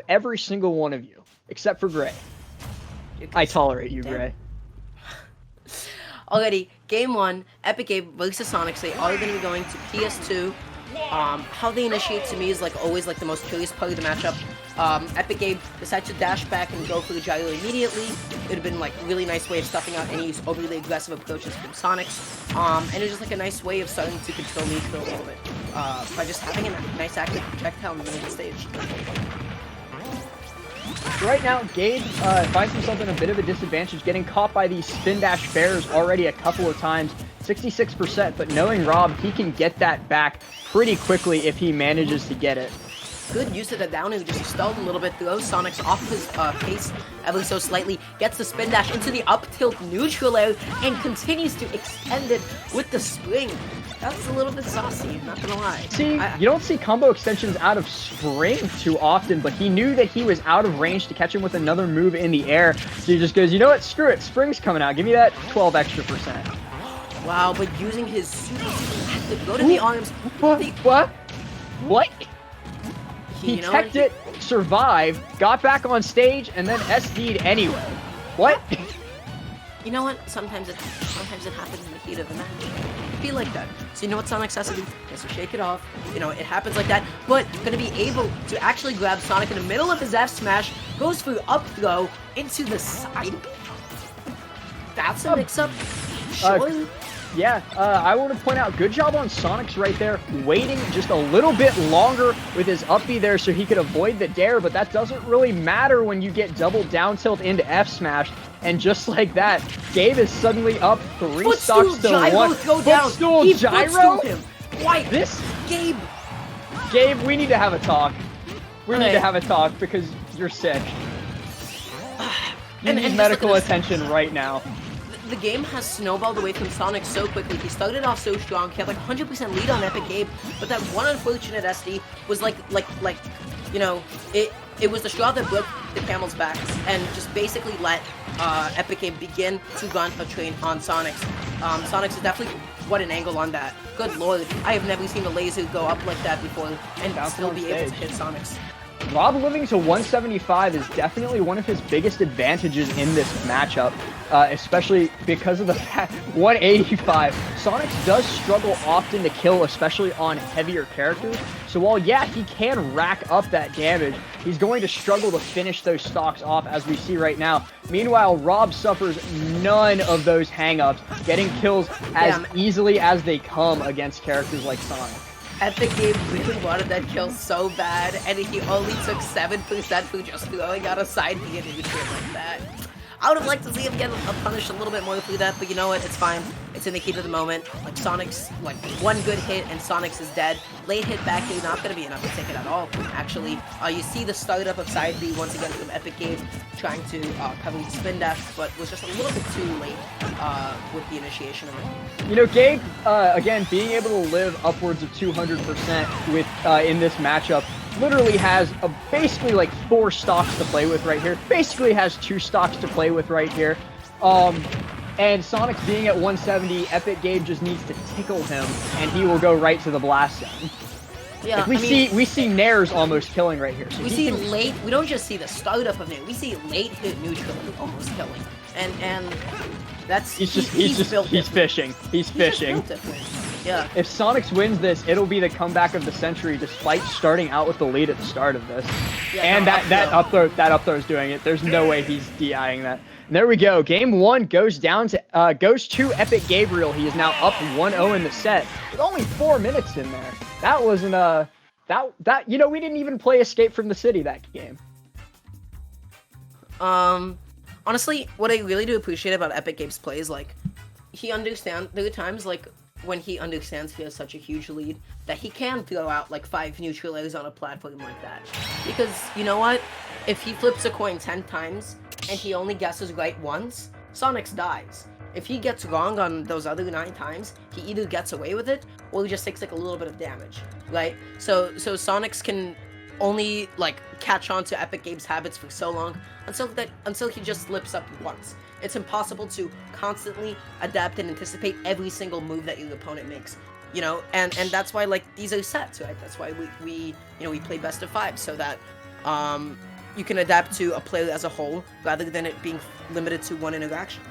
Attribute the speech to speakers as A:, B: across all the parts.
A: every single one of you, except for Gray. I tolerate you, Gray.
B: Already, game 1, Epic Gabe versus Sonix. They are going to be going to PS2. How they initiate to me is like always like the most curious part of the matchup. Epic Gabe decides to dash back and go for the gyro immediately. It would have been like a really nice way of stuffing out any overly aggressive approaches from Sonix. And it's just like a nice way of starting to control neutral a little bit by just having a nice active projectile in the middle of the stage.
A: Right now, Gabe finds himself in a bit of a disadvantage, getting caught by these spin dash bears already a couple of times, 66%, but knowing Rob, he can get that back pretty quickly if he manages to get it.
B: Good use of the down air, just stalled a little bit, throws Sonix off of his pace ever so slightly, gets the spin dash into the up tilt neutral air, and continues to extend it with the spring. That's a little bit saucy, not gonna lie.
A: See, you don't see combo extensions out of spring too often, but he knew that he was out of range to catch him with another move in the air, so he just goes, you know what, screw it, spring's coming out, give me that 12 extra %.
B: Wow, but using his super active, go to the arms.
A: What? He teched it, survived, got back on stage, and then SD'd anyway. What?
B: You know what? Sometimes it happens in the heat of the match. Be like that. So you know what Sonix has to do? He has to shake it off. You know, it happens like that. But gonna be able to actually grab Sonic in the middle of his F smash, goes for up throw into the side. That's a mix-up. Sure.
A: Yeah, I want to point out, good job on Sonix right there, waiting just a little bit longer with his up B there so he could avoid the dare, but that doesn't really matter when you get double down tilt into F smash. And just like that, Gabe is suddenly up 3 stocks to 1.
B: Footstool gyro? Him. Why?
A: This?
B: Gabe,
A: we need to have a talk. We need to have a talk because you're sick. You need medical attention right now.
B: The game has snowballed away from Sonix so quickly. He started off so strong. He had like 100% lead on Epic Gabe, but that one unfortunate SD was like, you know, it was the straw that broke the camel's back and just basically let Epic Gabe begin to run a train on Sonix. Sonix is definitely, what an angle on that. Good lord, I have never seen a laser go up like that before and still be able to hit Sonix.
A: Rob living to 175 is definitely one of his biggest advantages in this matchup, especially because of the fact 185. Sonix does struggle often to kill, especially on heavier characters. So while, yeah, he can rack up that damage, he's going to struggle to finish those stocks off, as we see right now. Meanwhile, Rob suffers none of those hang-ups, getting kills as easily as they come against characters like Sonic.
B: Epic Gabe really wanted that kill so bad, and he only took 7% for just throwing out a side B and neutral like that. I would have liked to see him get punished a little bit more for that, but you know what? It's fine. It's in the heat of the moment. Like, Sonic's, like, one good hit and Sonix is dead. Late hit back here, not going to be enough to take it at all, actually. You see the startup of side B once again from Epic Gabe trying to cover the spin dash, but was just a little bit too late with the initiation of it.
A: You know, Gabe, again, being able to live upwards of 200% with in this matchup literally has basically like 4 stocks to play with right here. Basically has 2 stocks to play with right here. And Sonix being at 170, Epic Gabe just needs to tickle him, and he will go right to the blast zone.
B: Yeah,
A: like we see Nair's almost killing right here. So
B: we see late. We don't just see the startup of Nair. We see late hit neutral almost killing, and that's he's
A: fishing. He's fishing.
B: Yeah.
A: If Sonix wins this, it'll be the comeback of the century, despite starting out with the lead at the start of this. Yeah, and that up throw is doing it. There's no way he's DIing that. And there we go. Game 1 goes to Epic Gabriel. He is now up 1-0 in the set with only 4 minutes in there. That wasn't that you know, we didn't even play Escape from the City that game.
B: Honestly, what I really do appreciate about Epic Gabe's play is like he understands. There are times like when he understands he has such a huge lead that he can throw out like 5 neutral airs on a platform like that. Because you know what? If he flips a coin 10 times and he only guesses right once, Sonix dies. If he gets wrong on those other 9 times, he either gets away with it or he just takes like a little bit of damage, right? So Sonix can only like catch on to Epic Gabe's habits for so long until he just slips up once. It's impossible to constantly adapt and anticipate every single move that your opponent makes, you know, and that's why like these are sets, right? That's why we play best of 5 so that you can adapt to a play as a whole rather than it being limited to one interaction.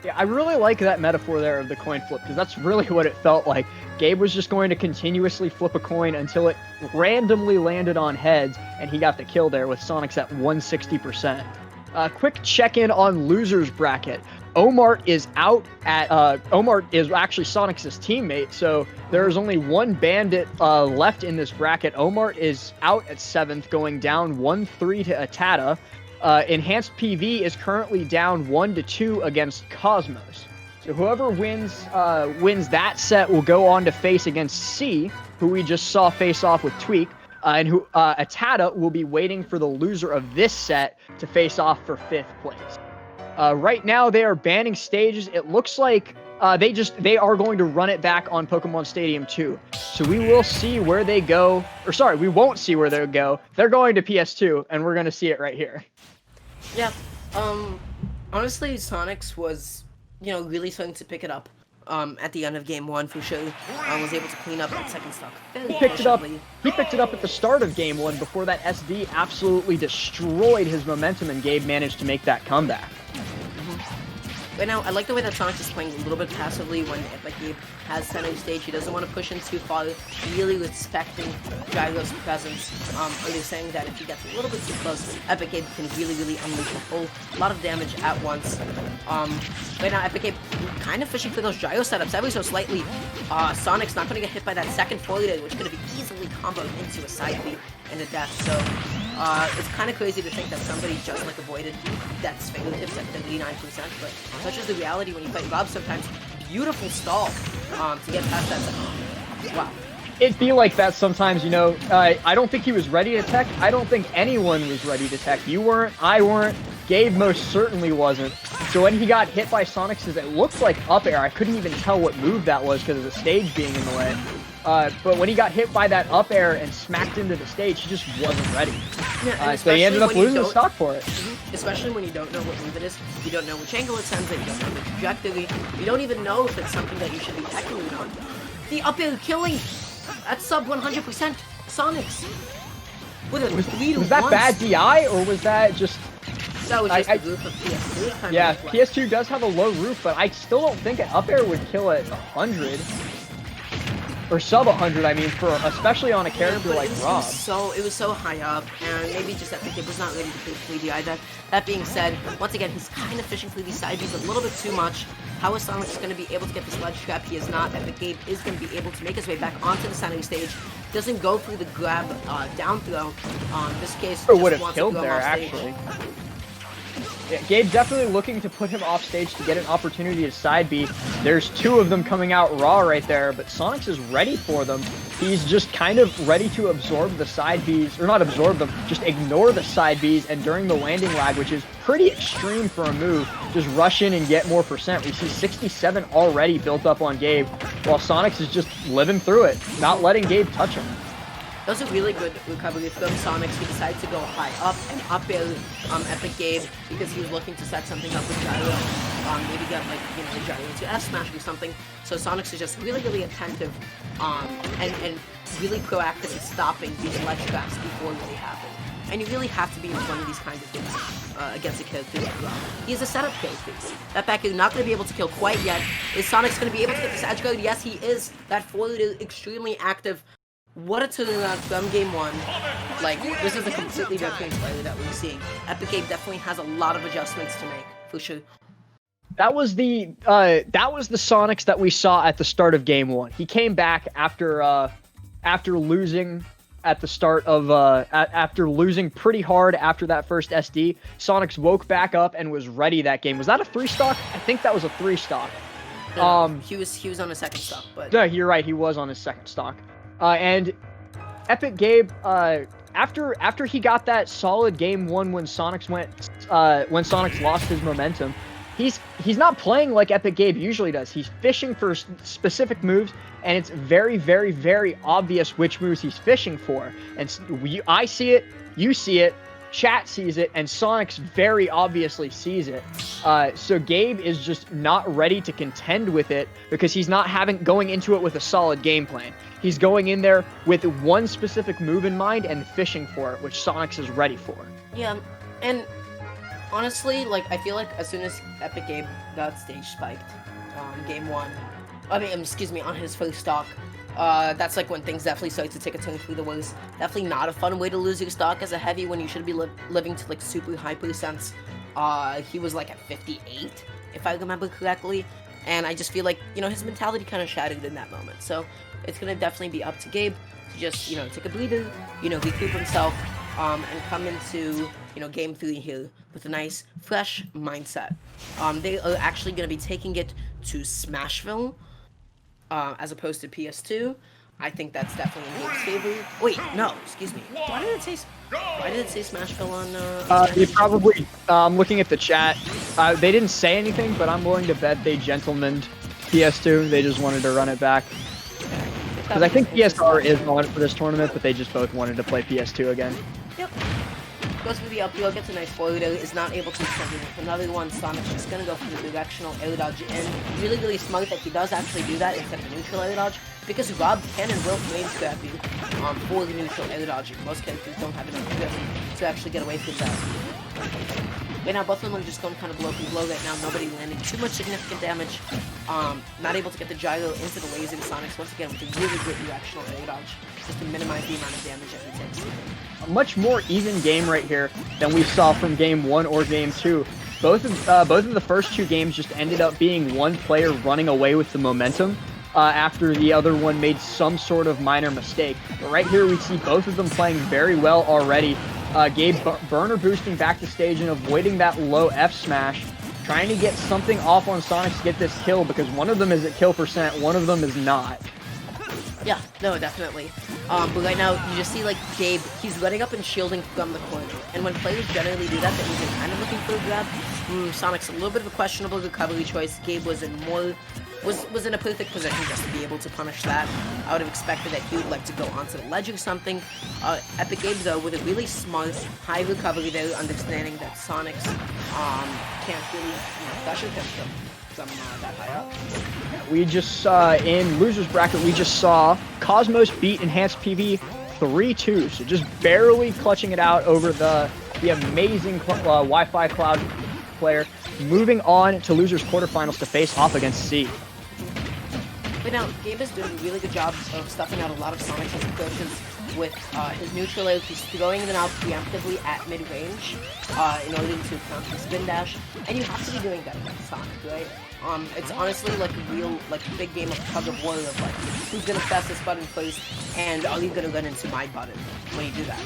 A: Yeah, I really like that metaphor there of the coin flip, because that's really what it felt like. Gabe was just going to continuously flip a coin until it randomly landed on heads, and he got the kill there with Sonix at 160%. Quick check-in on losers bracket. Omar is out at Omar is actually Sonix's teammate, so there's only one bandit left in this bracket. Omar is out at 7th, going down 1-3 to Atata. Enhanced PV is currently down 1-2 against Cosmos. So whoever wins that set will go on to face against C, who we just saw face off with Tweak. And who Atata will be waiting for the loser of this set to face off for 5th place. Right now they are banning stages. It looks like they are going to run it back on Pokemon Stadium 2. So we will see where they go. Or sorry, we won't see where they go. They're going to PS2, and we're going to see it right here.
B: Yeah. Honestly, Sonix was, really starting to pick it up. At the end of game 1 for sure, was able to clean up that second stock fairly efficiently.
A: He picked it up at the start of game 1 before that SD absolutely destroyed his momentum, and Gabe managed to make that comeback.
B: Right now, I like the way that Sonix is playing a little bit passively when Gabe has center stage. He doesn't want to push in too far, really respecting Gyro's presence, understanding that if he gets a little bit too close, Epic Gabe can really unleash a whole lot of damage at once. Right now, Epic Gabe kind of fishing for those Gyro setups ever so slightly. Sonix not going to get hit by that second forward, which is going to be easily comboed into a side B and a death, so it's kind of crazy to think that somebody just avoided death's fingertips at 39%, but such is the reality when you fight Rob sometimes. Beautiful stall to get past that. Wow.
A: It'd be like that sometimes, I don't think he was ready to tech. I don't think anyone was ready to tech. You weren't, I weren't, Gabe most certainly wasn't. So when he got hit by Sonix's, it looked like up air. I couldn't even tell what move that was because of the stage being in the way. But when he got hit by that up air and smacked into the stage, he just wasn't ready.
B: Yeah,
A: so he ended up losing the stock for it.
B: Especially when you don't know what move it is, you don't know which angle it sends it, you don't know the trajectory, you don't even know if it's something that you should be teching on. The up air killing at sub 100% Sonix. With a 3-1.
A: Was that bad DI, or was that just...
B: That was just the roof of PS2.
A: Yeah, PS2 does have a low roof, but I still don't think an up air would kill at 100. Or sub 100, I mean, especially on a character like Rob.
B: It was so high up, and maybe just Epic Gabe was not ready to play 3D either. That being said, once again, he's kind of fishing for these side Bs a little bit too much. How is Sonix going to be able to get this ledge trap? He is not. Epic Gabe is going to be able to make his way back onto the center stage. Doesn't go through the grab down throw. In this case,
A: or would have killed there, actually. Yeah, Gabe definitely looking to put him off stage to get an opportunity to side B. There's 2 of them coming out raw right there, but Sonix is ready for them. He's just kind of ready to absorb the side Bs, or not absorb them, just ignore the side Bs, and during the landing lag, which is pretty extreme for a move, just rush in and get more percent. We see 67 already built up on Gabe, while Sonix is just living through it, not letting Gabe touch him.
B: That was a really good recovery from Sonix. He decided to go high up and up air Epic Gabe because he was looking to set something up with Gyro. Maybe get the Gyro into F smash or something. So Sonix is just really attentive and really proactive in stopping these ledge traps before they happen. And you really have to be in front of these kinds of things against a character like Rob. He is a setup character. That back is not going to be able to kill quite yet. Is Sonix going to be able to get this edge guard? Yes, he is. That forward is extremely active. What a turnaround from game 1. This is a completely different player that we're seeing. Epic Gabe definitely has a lot of adjustments to make, for sure.
A: That was the Sonix that we saw at the start of game 1. He came back after losing at the start of after losing pretty hard after that first SD. Sonix woke back up and was ready that game. Was that a 3-stock? I think that was a 3-stock.
B: He was on a 2nd stock, but
A: yeah, you're right. He was on his 2nd stock. And Epic Gabe, after he got that solid game 1 when Sonix lost his momentum, he's not playing like Epic Gabe usually does. He's fishing for specific moves, and it's very obvious which moves he's fishing for. And I see it, you see it, chat sees it, and Sonix very obviously sees it. So Gabe is just not ready to contend with it because he's not going into it with a solid game plan. He's going in there with one specific move in mind and fishing for it, which Sonix is ready for.
B: Yeah, and honestly, like, I feel like as soon as Epic Gabe got stage spiked on game 1, excuse me, on his first stock, that's like when things definitely started to take a turn for the worse. Definitely not a fun way to lose your stock as a heavy when you should be living to like super high percents. He was like at 58, if I remember correctly, and I just feel like, you know, his mentality kind of shattered in that moment. So it's gonna definitely be up to Gabe to just, you know, take a breather, you know, recoup himself, and come into, you know, game 3 here with a nice fresh mindset. They are actually gonna be taking it to Smashville, as opposed to PS2. I think that's definitely in Gabe's favor. Wait, no, excuse me. Why did it say Smashville on,
A: You probably, looking at the chat, they didn't say anything, but I'm willing to bet they gentlemaned PS2. They just wanted to run it back. Because I think PSR is on for this tournament, but they just both wanted to play PS2 again.
B: Yep. Goes for the up throw, gets a nice forward air, is not able to extend it with another one. Sonic's just gonna go for the directional air dodge in. Really, really smart that he does actually do that instead of a neutral air dodge, because Rob can and will range grab you for the neutral air dodge. Most characters don't have enough grip to actually get away from that. Right now, both of them are just going kind of blow for blow right now. Nobody landing too much significant damage. Not able to get the gyro into the laser. Sonix once again with a really good directional air dodge, just to minimize the amount of damage that he takes.
A: A much more even game right here than we saw from game 1 or game 2. Both of the first 2 games just ended up being one player running away with the momentum after the other one made some sort of minor mistake. But right here we see both of them playing very well already. Gabe burner boosting back to stage and avoiding that low F smash, trying to get something off on Sonix to get this kill, because one of them is at kill percent, one of them is not.
B: Yeah, no, definitely. But right now, you just see, like, Gabe, he's letting up and shielding from the corner. And when players generally do that, that means they're kind of looking for a grab. Sonic's a little bit of a questionable recovery choice. Gabe was in a perfect position just to be able to punish that. I would have expected that he would like to go onto the ledge or something. Epic Gabe, though, with a really smart, high recovery there, understanding that Sonix can't really, you know, pressure him from that high up.
A: We just saw, in Loser's Bracket, we just saw Cosmos beat Enhanced PV 3-2, so just barely clutching it out over the amazing Wi-Fi Cloud player. Moving on to Losers quarterfinals to face off against C.
B: But now, Gabe is doing a really good job of stuffing out a lot of Sonic's approaches with his neutral air. He's throwing them out preemptively at mid-range in order to counter spin dash. And you have to be doing that against Sonic, right? It's honestly like a real, like, big game of tug of war of, like, who's gonna press this button first, and are you gonna run into my button when you do that?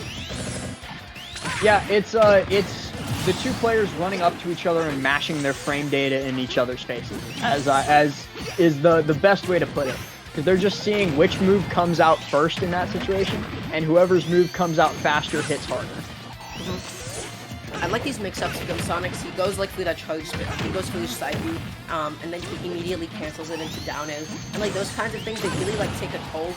A: Yeah, it's the 2 players running up to each other and mashing their frame data in each other's faces, as is the best way to put it. Because they're just seeing which move comes out first in that situation, and whoever's move comes out faster hits harder.
B: I like these mix-ups because Sonix, he goes like for that charge spin, he goes for his side B, and then he immediately cancels it into down air. And like those kinds of things, they really like take a toll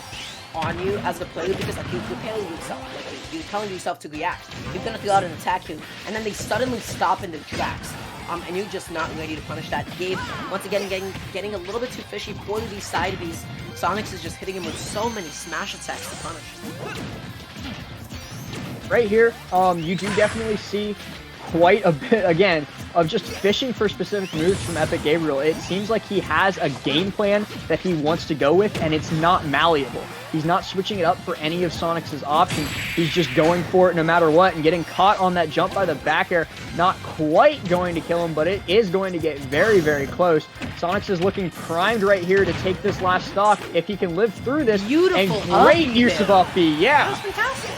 B: on you as the player, because like you're preparing yourself, like you're telling yourself to react. You're gonna throw out an attack here, and then they suddenly stop in their tracks. And you're just not ready to punish that. Gabe, once again, getting a little bit too fishy for these side Bs. Sonix is just hitting him with so many smash attacks to punish.
A: Right here, you do definitely see quite a bit, again, of just fishing for specific moves from Epic Gabriel. It seems like he has a game plan that he wants to go with, and it's not malleable. He's not switching it up for any of Sonix's options. He's just going for it no matter what, and getting caught on that jump by the back air. Not quite going to kill him, but it is going to get very, very close. Sonix is looking primed right here to take this last stock if he can live through this.
B: Beautiful,
A: and great use of up B, yeah.
B: That was fantastic.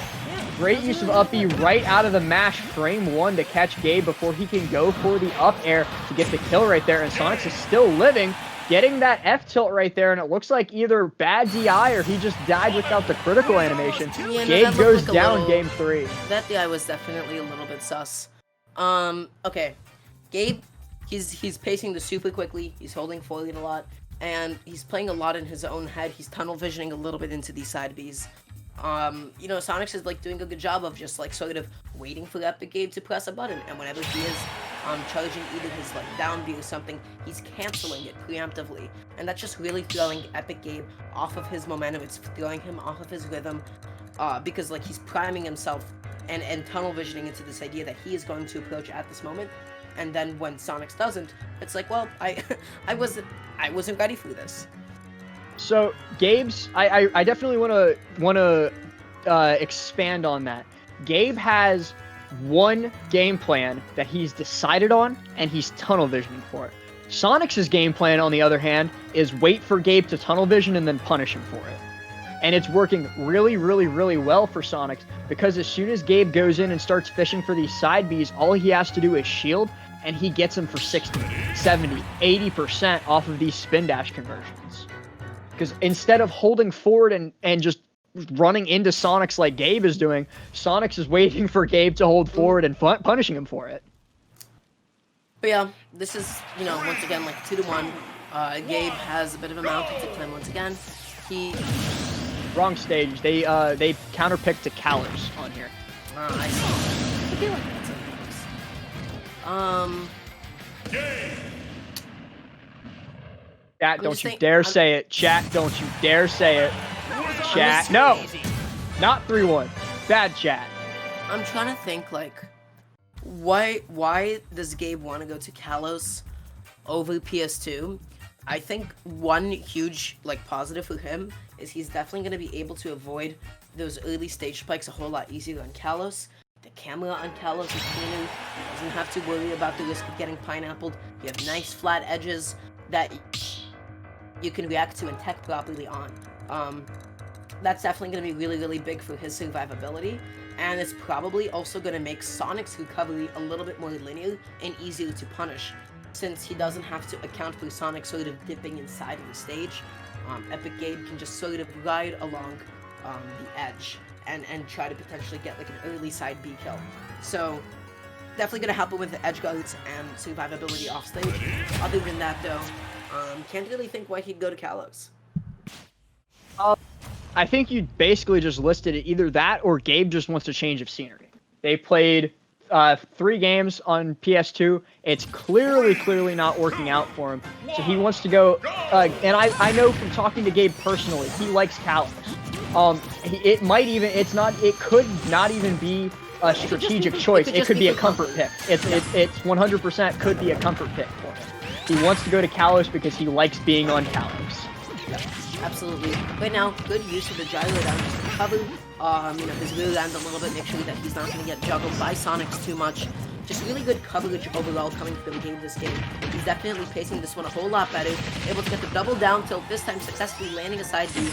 A: Great use of up B right out of the mash, frame 1 to catch Gabe before he can go for the up air to get the kill right there. And Sonix is still living, getting that F tilt right there, and it looks like either bad DI or he just died without the critical animation.
B: Yeah,
A: Gabe goes
B: like
A: down game 3.
B: That DI was definitely a little bit sus. Okay. Gabe, he's pacing the super quickly, he's holding forward a lot, and he's playing a lot in his own head. He's tunnel visioning a little bit into these side Bs. You know, Sonix is like doing a good job of just like sort of waiting for Epic Gabe to press a button, and whenever he is charging either his like down B or something, he's canceling it preemptively, and that's just really throwing Epic Gabe off of his momentum. It's throwing him off of his rhythm, because like he's priming himself and tunnel visioning into this idea that he is going to approach at this moment, and then when Sonix doesn't, it's like, well, I wasn't ready for this.
A: So Gabe's, I definitely want to expand on that. Gabe has one game plan that he's decided on, and he's tunnel visioning for it. Sonix's game plan, on the other hand, is wait for Gabe to tunnel vision and then punish him for it. And it's working really, really, really well for Sonix, because as soon as Gabe goes in and starts fishing for these side Bs, all he has to do is shield, and he gets him for 60, 70, 80% off of these spin dash conversions. Because instead of holding forward and just running into Sonix like Gabe is doing, Sonix is waiting for Gabe to hold forward and punishing him for it.
B: But yeah, this is, you know, once again, like 2-1. Gabe has a bit of a mountain to climb once again.
A: Wrong stage. They counterpicked to Calors on here.
B: I see. I feel like that's a
A: Chat, don't you dare say it. Chat, don't you dare say it. Chat, no! Not 3-1. Bad chat.
B: I'm trying to think, like, why does Gabe want to go to Kalos over PS2? I think one huge, like, positive for him is he's definitely going to be able to avoid those early stage spikes a whole lot easier on Kalos. The camera on Kalos is cleaner. Doesn't have to worry about the risk of getting pineappled. You have nice flat edges that you can react to and tech properly on. That's definitely going to be really, really big for his survivability, and it's probably also going to make Sonic's recovery a little bit more linear and easier to punish, since he doesn't have to account for Sonic sort of dipping inside of the stage. Epic Gabe can just sort of ride along the edge and try to potentially get like an early side B kill. So definitely going to help him with the edge guards and survivability off stage. Other than that though, can't really think why he'd go to Kalos.
A: I think you basically just listed it. Either that or Gabe just wants a change of scenery. They played 3 games on PS2. It's clearly not working out for him. So he wants to go, and I know from talking to Gabe personally, he likes Kalos. It could not even be a strategic choice. It could be a comfort pick. It's 100% could be a comfort pick for him. He wants to go to Kalos because he likes being on Kalos.
B: Yep, absolutely. Right now, good use of the gyro down just to cover. His rear land a little bit, make sure that he's not going to get juggled by Sonix too much. Just really good coverage overall coming from Gabe this game. He's definitely pacing this one a whole lot better. Able to get the double down tilt, this time successfully landing a side B.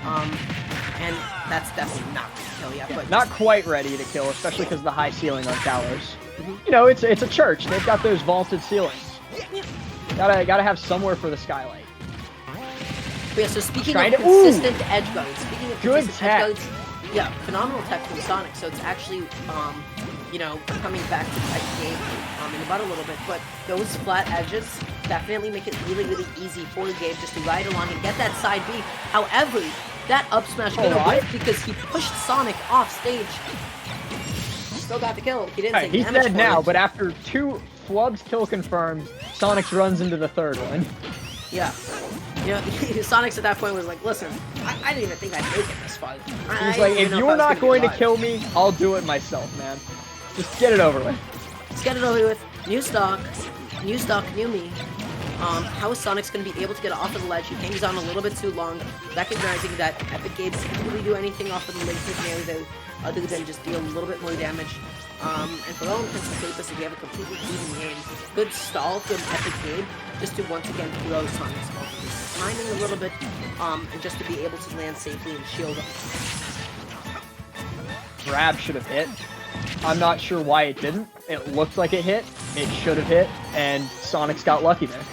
B: And that's definitely not going to kill yet. But
A: not quite ready to kill, especially because of the high ceiling on Kalos. You know, it's a church. They've got those vaulted ceilings. Gotta have somewhere for the skylight.
B: But yeah, so speaking of consistent edge guards, yeah, phenomenal tech from Sonic. So it's actually, coming back to tech game in the butt a little bit. But those flat edges definitely make it really, really easy for Gabe just to ride along and get that side B. However, that up smash gonna work because he pushed Sonic off stage. Still got the kill. He didn't take
A: he's
B: damage
A: dead now, but after 2 flubs kill confirmed, Sonix runs into the 3rd one.
B: Yeah. You know, Sonix at that point was like, listen, I didn't even think I'd make it this far.
A: He's like, if you're not going to kill me, I'll do it myself, man. Just get it over with.
B: Let's get it over with. New stock, new me. How is Sonix going to be able to get off of the ledge? He hangs on a little bit too long, recognizing that Epic Gabe can't really do anything off of the late there, other than just deal a little bit more damage. And for all intents and purposes, we have a completely even game. Good stall from Epic Gabe, just to once again throw Sonic's off. Timing a little bit, and just to be able to land safely and shield him.
A: Grab should have hit. I'm not sure why it didn't. It looked like it hit. It should have hit, and Sonix got lucky there.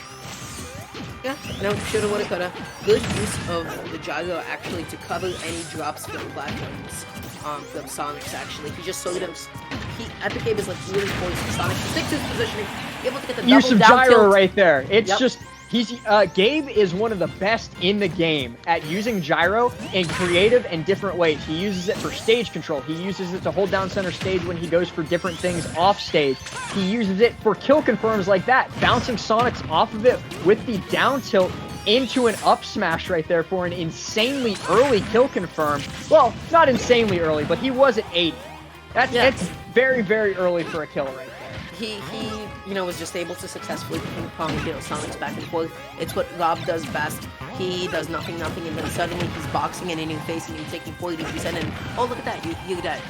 B: Yeah, no, shoulda, woulda, coulda. Good use of the gyro actually to cover any drops from platforms from Sonix actually. He just sort of, Epic Gabe is like really forcing Sonic to stick to his positioning, able to get the double
A: use of
B: down
A: gyro
B: tilt.
A: right there. It's just Gabe is one of the best in the game at using gyro in creative and different ways. He uses it for stage control. He uses it to hold down center stage when he goes for different things off stage. He uses it for kill confirms like that, bouncing Sonix off of it with the down tilt into an up smash right there for an insanely early kill confirm. Well, not insanely early, but he was at 80. That's very, very early for a kill right there.
B: He was just able to successfully ping pong, Sonix back and forth. It's what Rob does best. He does nothing, and then suddenly he's boxing and in your face and you're taking 42%, and oh, look at that, you're dead.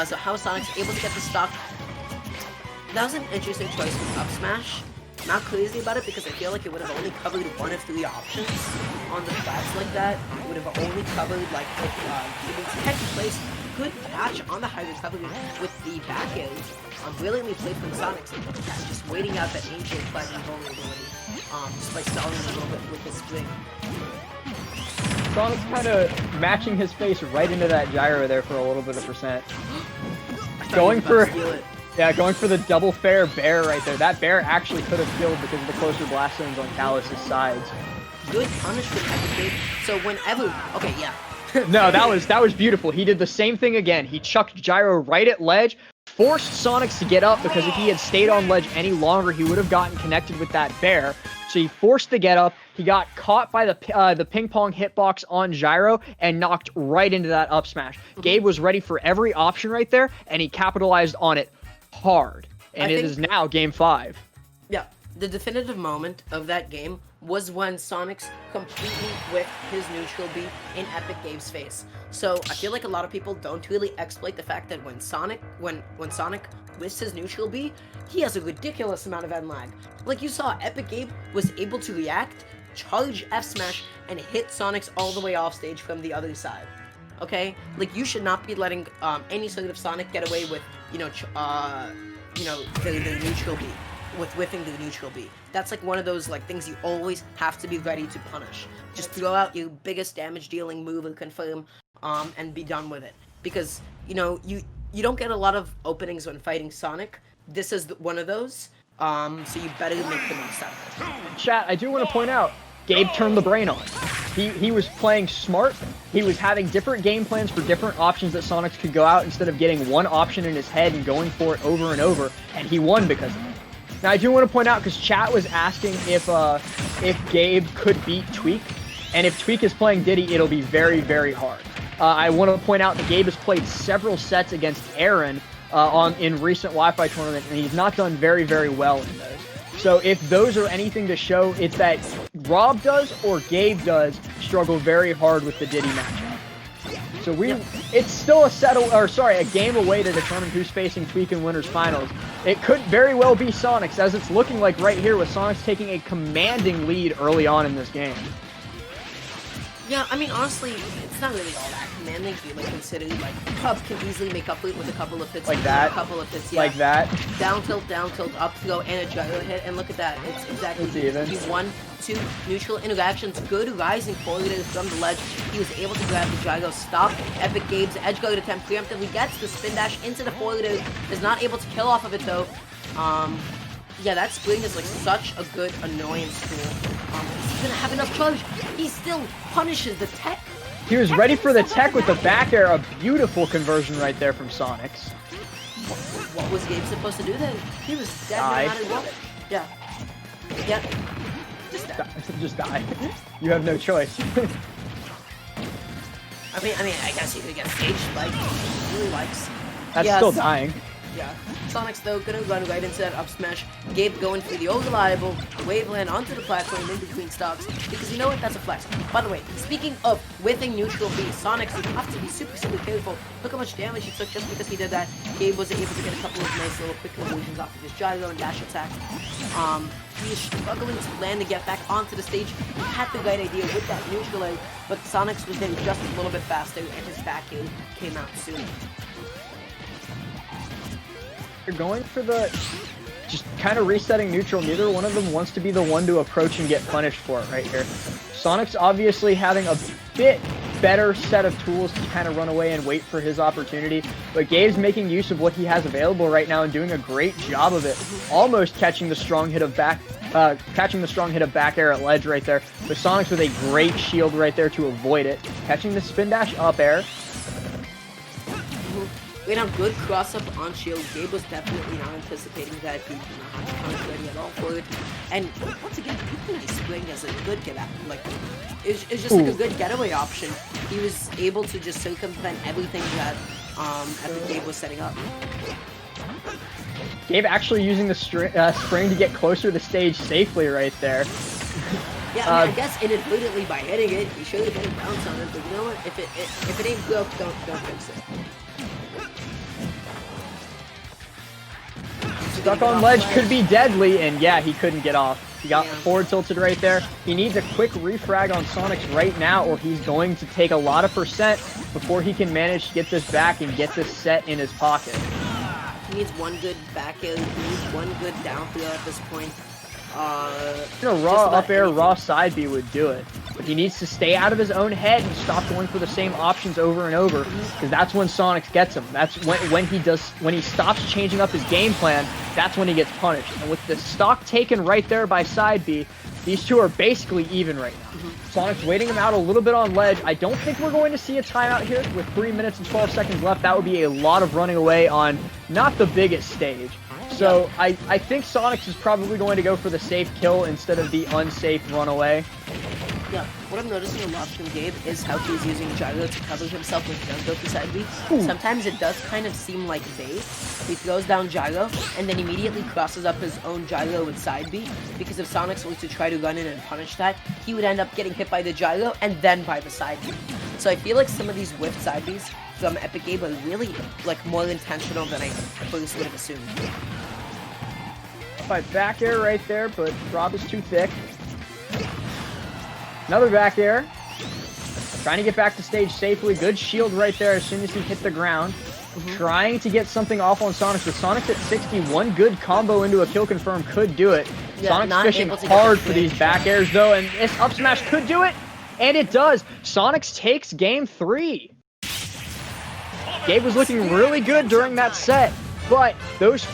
B: So how Sonix able to get the stock? That was an interesting choice with up smash. Not crazy about it because I feel like it would have only covered one of 3 options on the flats like that. It would have only covered like if Kenny plays good catch on the high recovery with the back air. Brilliantly played from Sonix, just waiting out that ancient flagging vulnerability, just by stalling a little bit with his swing.
A: Sonix kind of matching his face right into that gyro there for a little bit of percent. Going for the double fair bear right there. That bear actually could have killed because of the closer blast zones on Callus's sides.
B: Good punishment, Epic. So whenever, okay, yeah.
A: No, that was beautiful. He did the same thing again. He chucked gyro right at ledge, forced Sonix to get up because if he had stayed on ledge any longer, he would have gotten connected with that bear. So he forced the get up. He got caught by the ping pong hitbox on gyro and knocked right into that up smash. Gabe was ready for every option right there, and he capitalized on it hard. And it is now game 5.
B: Yeah, the definitive moment of that game was when Sonix completely whipped his neutral B in Epic Gabe's face. So I feel like a lot of people don't really exploit the fact that when Sonic whiffs his neutral B, he has a ridiculous amount of end lag. Like you saw, Epic Gabe was able to react, charge F smash, and hit Sonix all the way off stage from the other side. Okay, like you should not be letting any sort of Sonic get away with the neutral B. With whiffing the neutral B. That's like one of those like things you always have to be ready to punish. Just throw out your biggest damage dealing move and confirm, and be done with it. Because you don't get a lot of openings when fighting Sonic. This is one of those. So you better make the most out of it.
A: Chat, I do want to point out, Gabe turned the brain on. He was playing smart. He was having different game plans for different options that Sonix could go out instead of getting one option in his head and going for it over and over. And he won because of it. Now, I do want to point out, because chat was asking if Gabe could beat Tweak, and if Tweak is playing Diddy, it'll be very, very hard. I want to point out that Gabe has played several sets against Aaron in recent Wi-Fi tournaments, and he's not done very, very well in those. So if those are anything to show, it's that Rob does or Gabe does struggle very hard with the Diddy matchup. So it's still a game away to determine who's facing Tweak in winners finals. It could very well be Sonix, as it's looking like right here with Sonix taking a commanding lead early on in this game.
B: Yeah, I mean, honestly, it's not really all that commanding if you consider, Pub can easily make up for it with a couple of hits.
A: Like that?
B: A couple of hits, yeah.
A: Like that?
B: Down tilt, up throw, and a gyro hit, and look at that. It's exactly
A: even.
B: He won 2 neutral interactions, good rising forward from the ledge. He was able to grab the gyro, stop Epic Gabe's edge guard attempt, preemptively gets the spin dash into the forward, is not able to kill off of it though. Yeah, that spring is such a good annoyance tool. He's gonna have enough charge. He still punishes the tech.
A: He was ready for the tech with the back air. A beautiful conversion right there from Sonix.
B: What was Gabe supposed to do then? He was dead no matter what. Yeah. Yeah. Just die.
A: Just die. You have no choice.
B: I mean, I guess he could get stage spike. He really likes.
A: That's still dying.
B: Yeah. Sonix, though, gonna run right into that up smash. Gabe going for the old reliable waveland onto the platform in between stocks, because you know what? That's a flex. By the way, speaking of whiffing neutral B, Sonix, you have to be super, super careful. Look how much damage he took just because he did that. Gabe was able to get a couple of nice little quick conversions off of his gyro and dash attack. He is struggling to land and get back onto the stage. He had the right idea with that neutral A, but Sonix was then just a little bit faster, and his back air came out sooner.
A: They're going for just kind of resetting neutral. Neither one of them wants to be the one to approach and get punished for it right here. Sonix obviously having a bit better set of tools to kind of run away and wait for his opportunity, but Gabe's making use of what he has available right now and doing a great job of it, almost catching the strong hit of back catching the strong hit of back air at ledge right there. But Sonix with a great shield right there to avoid it. Catching the spin dash up air.
B: We had a good cross-up on shield. Gabe was definitely not anticipating that. He did not have the punch ready at all for it. And once again, Nice Spring as a good get out. Like, it's just like a good getaway option. He was able to just circumvent everything that Epic Gabe was setting up.
A: Gabe actually using the spring to get closer to the stage safely right there.
B: Yeah, I mean, I guess inadvertently by hitting it, he should have been a bounce on it. But you know what? If it ain't broke, don't fix it.
A: Stuck on ledge could be deadly, and yeah, he couldn't get off. He got forward tilted right there. He needs a quick refrag on Sonix right now, or he's going to take a lot of percent before he can manage to get this back and get this set in his pocket.
B: He needs one good back air. He needs one good down throw at this point.
A: Raw up air, raw side B would do it. But he needs to stay out of his own head and stop going for the same options over and over, because that's when Sonix gets him. That's when he stops changing up his game plan, that's when he gets punished. And with the stock taken right there by side B, these two are basically even right now. Sonix waiting him out a little bit on ledge. I don't think we're going to see a timeout here. With 3 minutes and 12 seconds left, that would be a lot of running away on not the biggest stage. So I think Sonix is probably going to go for the safe kill instead of the unsafe runaway.
B: Yeah, what I'm noticing a lot from Gabe is how he's using gyro to cover himself when he does go for side B. Sometimes it does kind of seem like bait. He throws down gyro and then immediately crosses up his own gyro with side B, because if Sonix were to try to run in and punish that, he would end up getting hit by the gyro and then by the side B. So I feel like some of these whiffed side Bs from Epic Gabe are really like more intentional than I first would have assumed.
A: By back air right there, but Rob is too thick. Another back air. Trying to get back to stage safely. Good shield right there as soon as he hit the ground. Trying to get something off on Sonix. With Sonix at 60, one good combo into a kill confirm could do it.
B: Yeah,
A: Sonix fishing hard for these back airs though, and this up smash could do it, and it does. Sonix takes game 3. Gabe was looking really good during that set, but those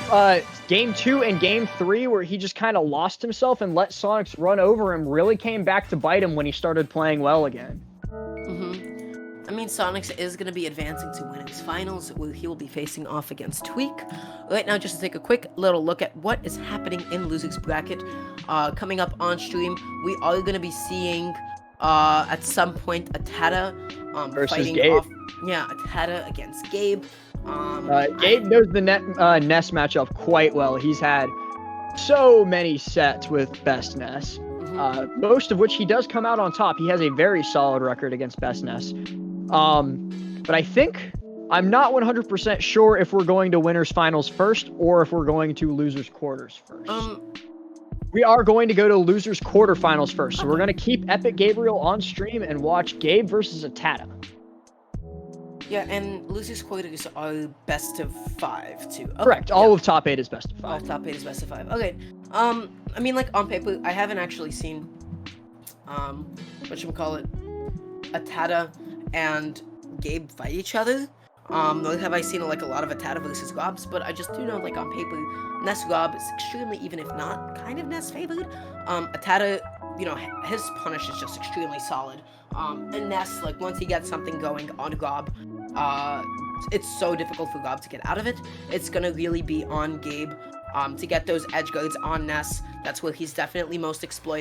A: game 2 and game 3 where he just kind of lost himself and let Sonix run over him really came back to bite him when he started playing well again.
B: I mean, Sonix is going to be advancing to winners finals, where he will be facing off against Tweak. Right now, just to take a quick little look at what is happening in losers bracket. Coming up on stream, we are going to be seeing at some point Atata
A: versus
B: fighting
A: Gabe.
B: off. Yeah, Atata against Gabe.
A: Gabe knows the Ness matchup quite well. He's had so many sets with Best Ness, most of which he does come out on top. He has a very solid record against Best Ness. But I think I'm not 100% sure if we're going to winners finals first or if we're going to losers quarters first. We are going to go to losers quarterfinals first. So we're going to keep Epic Gabriel on stream and watch Gabe versus Atata.
B: Yeah, and losers quarters are best of 5 too. Okay,
A: correct. All of top 8 is best of 5.
B: All of top 8 is best of 5. Okay. I mean, like on paper, I haven't actually seen whatchamacallit, Atata and Gabe fight each other. Nor have I seen like a lot of Atata versus Gobs, but I just do know, like on paper, Ness Gob is extremely, even if not kind of Ness favored. Atata, you know, his punish is just extremely solid. And Ness, like once he gets something going on Gob, it's so difficult for Gob to get out of it. It's gonna really be on Gabe to get those edge guards on Ness. That's where he's definitely most exploited.